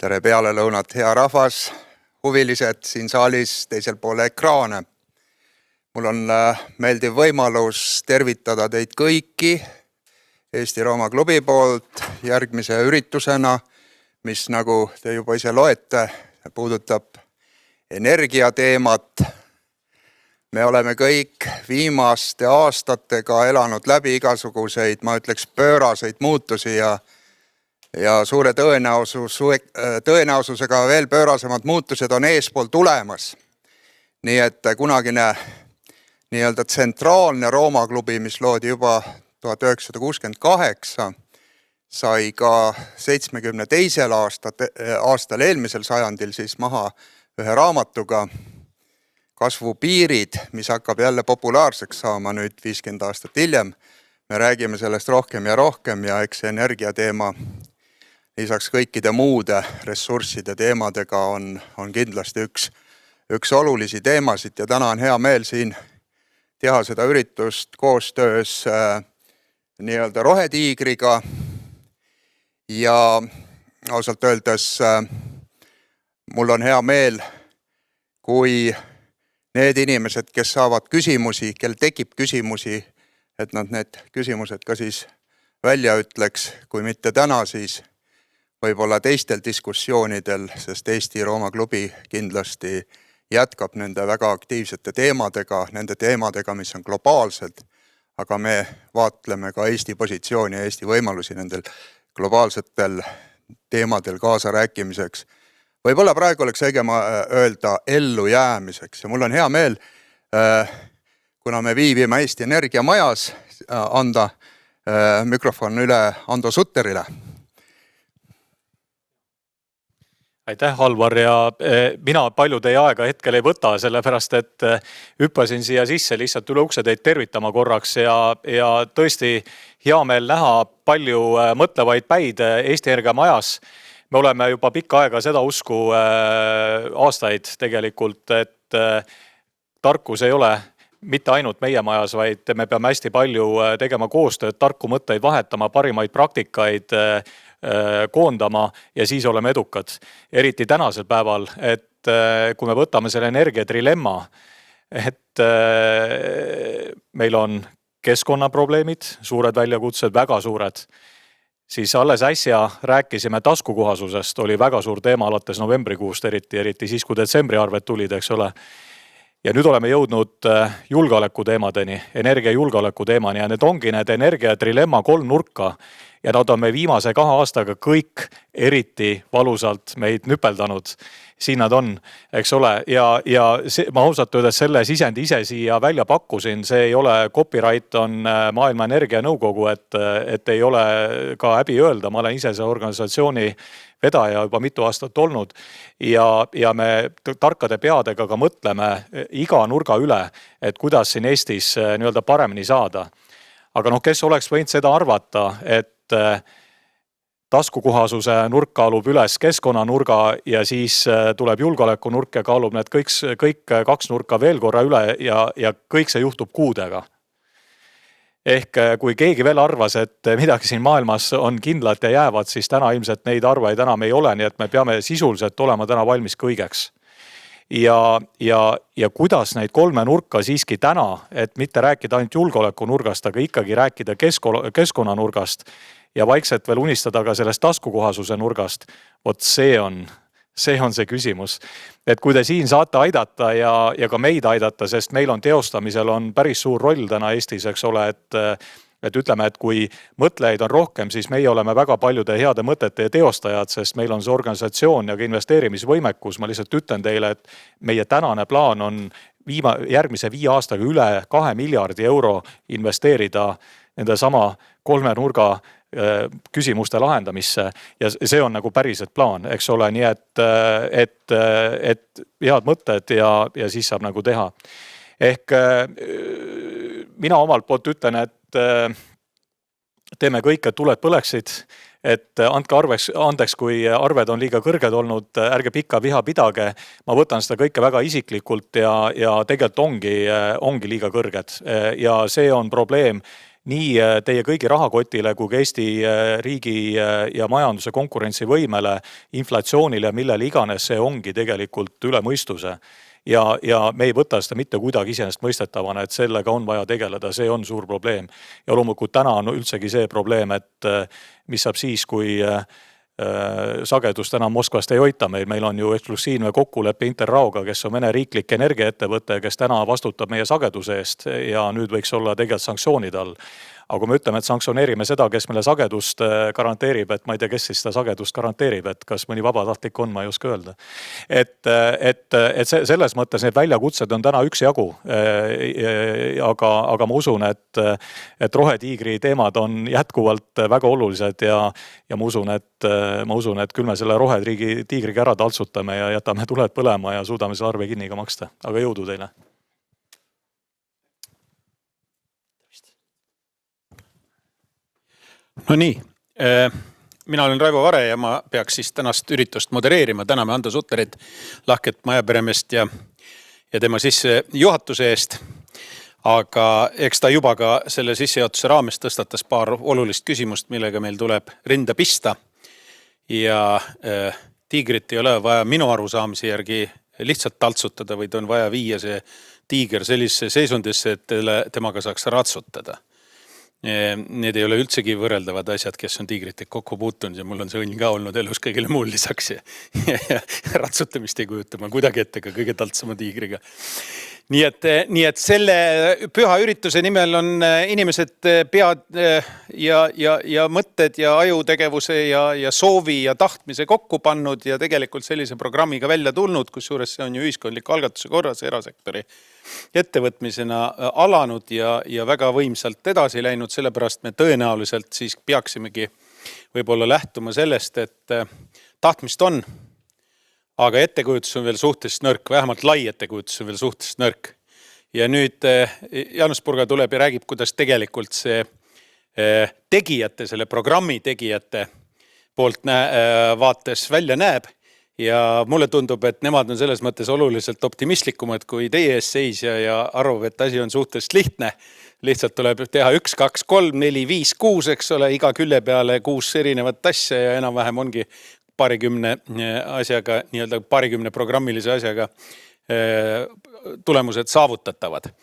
Tere pealelõunat, hea rahvas, huvilised siin saalis teisel poole ekraane. Mul on meeldiv võimalus tervitada teid kõiki Eesti Rooma klubi poolt järgmise üritusena, mis nagu te juba ise loete, puudutab energiateemat. Me oleme kõik viimaste aastatega elanud läbi igasuguseid, ma ütleks, pööraseid muutusi ja suure tõenäosusega veel pöörasemad muutused on eespool tulemas. Nii et kunagine nii-öelda tsentraalne Rooma klubi, mis loodi juba 1968, sai ka 72. aastal eelmisel sajandil siis maha ühe raamatuga Kasvupiirid, mis hakkab jälle populaarseks saama nüüd 50 aastat hiljem. Me räägime sellest rohkem ja eks energiateema lisaks kõikide muude ressursside teemadega on kindlasti üks olulisi teemasid ja täna on hea meel siin teha seda üritust koostöös nii-öelda Rohetiigriga ja ausalt öeldes mul on hea meel, kui need inimesed, kes saavad küsimusi, kel tekib küsimusi, et nad need küsimused ka siis välja ütleks, kui mitte täna, siis võib-olla teistel diskussioonidel, sest Eesti Rooma klubi kindlasti jätkab nende väga aktiivsete teemadega, mis on globaalsed, aga me vaatleme ka Eesti positsiooni ja Eesti võimalusi nendel globaalsetel teemadel kaasa rääkimiseks. Võib-olla praegu oleks õigem öelda ellujäämiseks ja mul on hea meel, kuna me viibime Eesti Energia majas, anda mikrofon üle Ando Sutterile. Aitäh, Alvar, ja mina palju teie aega hetkel ei võta, sellepärast, et hüppasin siia sisse lihtsalt üle ukse teid tervitama korraks ja tõesti hea meel näha palju mõtlevaid päid Eesti Energia majas. Me oleme juba pikka aega seda usku aastaid tegelikult, et tarkus ei ole mitte ainult meie majas, vaid me peame hästi palju tegema koostööd, tarku mõtteid vahetama, parimaid praktikaid koondama ja siis oleme edukad. Eriti tänasel päeval, et kui me võtame selle energiatrilemma, et meil on keskkonnaprobleemid, suured väljakutsed, väga suured, siis alles äsja rääkisime taskukohasusest, oli väga suur teema alates novembrikuust, eriti siis, kui detsembriarved tulid, eks ole. Ja nüüd oleme jõudnud julgeoleku teemadeni, energiajulgeoleku teemani ja need ongi need energiatrilemma kolmnurka ja nad on me viimase 2 aastaga kõik eriti valusalt meid nüpeldanud. Siin nad on, eks ole, ja ma ausalt öeldes selle sisendi ise siia välja pakkusin, see ei ole copyright, on Maailma Energianõukogu, et ei ole ka häbi öelda, ma olen ise see organisatsiooni vedaja juba mitu aastat olnud ja me tarkade peadega ka mõtleme iga nurga üle, et kuidas siin Eestis nii-öelda paremini saada. Aga kes oleks võinud seda arvata, et taskukohasuse nurk kaalub üles keskkonnanurga ja siis tuleb julgeoleku nurk ja kaalub need kõik 2 nurka veel korra üle ja kõik see juhtub kuudega. Ehk kui keegi veel arvas, et midagi siin maailmas on kindlalt ja jäävad, siis täna ilmselt neid arvaid enam ei ole, nii et me peame sisuliselt olema täna valmis kõigeks. Ja kuidas neid 3 nurka siiski täna, et mitte rääkida ainult julgeoleku nurgast, aga ikkagi rääkida keskkonnanurgast ja vaikselt veel unistada ka sellest taskukohasuse nurgast, vot see on see küsimus. Et kui te siin saate aidata ja ka meid aidata, sest meil on teostamisel on päris suur roll täna Eestis, eks ole, et ütleme, et kui mõtlejaid on rohkem, siis meie oleme väga paljude heade mõtete ja teostajad, sest meil on see organisatsioon ja ka investeerimisvõimekus. Ma lihtsalt ütlen teile, et meie tänane plaan on järgmise 5 aastaga üle 2 miljardi euro investeerida nende sama 3 nurga küsimuste lahendamisse ja see on nagu päriselt plaan, eks ole, nii et head mõtted ja siis saab nagu teha. Ehk mina omalt poolt ütlen, et teeme kõik, et tuled põleksid, et andke andeks, kui arved on liiga kõrged olnud, ärge pikka viha pidage. Ma võtan seda kõike väga isiklikult ja tegelikult ongi liiga kõrged ja see on probleem nii teie kõigi rahakotile kui ka Eesti riigi ja majanduse konkurentsivõimele, inflatsioonile, millele iganes see ongi tegelikult üle mõistuse. Ja me ei võta seda mitte kuidagi iseenesestmõistetavana, et sellega on vaja tegeleda, see on suur probleem. Ja loomulikult täna on üldsegi see probleem, et mis saab siis, kui sagedust enam Moskvast ei hoita meil on ju eksklusiivne kokkulepe Interraoga, kes on Vene riiklik energiaettevõte, kes täna vastutab meie sageduse eest ja nüüd võiks olla tegelikult sanktsioonid all. Aga kui me ütleme, et sanktsioneerime seda, kes meile sagedust garanteerib, et ma ei tea, kes siis seda sagedust garanteerib, et kas mõni vabatahtlik on, ma ei oska öelda. Et selles mõttes need väljakutsed on täna üksjagu, aga ma usun, et rohetiigri teemad on jätkuvalt väga olulised ja ma usun, et küll me selle rohetiigriga ära taltsutame ja jätame tuled põlema ja suudame selle arve kinni ka maksta. Aga jõudu teile! No nii, mina olen Raivo Vare ja ma peaks siis tänast üritust modereerima. Täname Ando Sutterit, lahket majaperemest ja tema sisse juhatuse eest. Aga eks ta juba ka selle sissejuhatuse raames tõstatas paar olulist küsimust, millega meil tuleb rinda pista. Ja tiigrit ei ole vaja minu arusaamise järgi lihtsalt taltsutada, vaid on vaja viia see tiiger sellisesse seisundisse, et temaga saaks ratsutada. Need ei ole üldsegi võrreldavad asjad, kes on tiigritega kokku puutunud ja mul on see õnn ka olnud elus kõigile muul lisaks ja ratsutamist ei kujuta ma kuidagi ette ka kõige taltsama tiigriga. Nii et selle püha ürituse nimel on inimesed pead ja mõtted ja ajutegevuse ja soovi ja tahtmise kokku pannud ja tegelikult sellise programmiga välja tulnud, kusjuures see on ju ühiskondliku algatuse korras erasektori ettevõtmisena alanud ja väga võimsalt edasi läinud, sellepärast me tõenäoliselt siis peaksimegi võib-olla lähtuma sellest, et tahtmist on, aga ettekujutus on veel suhteliselt nõrk, vähemalt lai ettekujutus on veel suhteliselt nõrk. Ja nüüd Jaanus Purga tuleb ja räägib, kuidas tegelikult see tegijate, selle programmi tegijate poolt vaates välja näeb. Ja mulle tundub, et nemad on selles mõttes oluliselt optimistlikumad kui teie ees seisja ja arvab, et asi on suhteliselt lihtne. Lihtsalt tuleb teha 1, 2, 3, 4, 5, 6, eks ole, iga külle peale 6 erinevat asja ja enam-vähem ongi paarikümne asjaga, nii-öelda paarikümne programmilise asjaga tulemused saavutatavad.